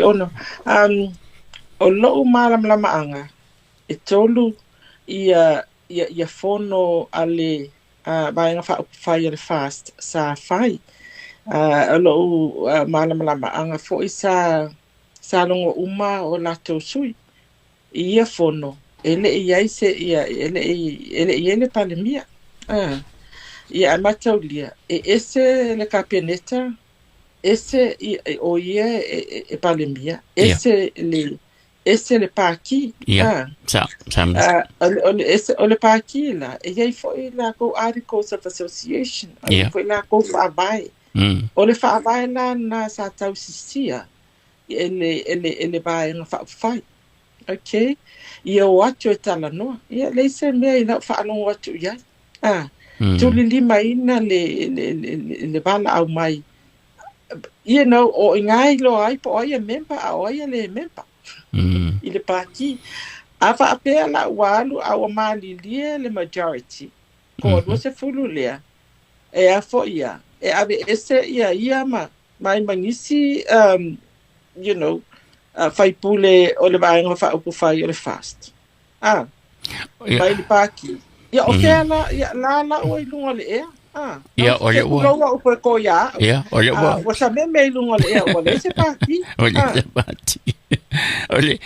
ono. O lo'u malamlamaʻaga e tolu ia fono ale vaega faʻupufai o le fast sa fai o lo'u malamlamaʻaga foʻi sa logo uma o latou sui ia fono e leʻi ai se ia e leʻi ai le palemia ia e mataulia e ese le kapeneta ese o ia e palemia ese le paki o le paki la e iai foʻi lakou articles of association foʻi lakou faavae o le faavae la na sa tausisia e le vaega faʻupufai okay ia o atu e talanoa ia leise mea i lau faalogo atu i ai tulilimaina le valaau mai o ingai lo ai po ai member o ai le member i le paki a faapea la ualu a o malilie le majority ko lo se fulu lea e a fo ia e ave ese ia mai mangisi fai pule o le vaenga fa upu fai o le fast vai le paki ia o fea la o i lunga le ea ia o le ua o pe ko ia o le ua o sa me lunga le ea o le se paki o le pati o le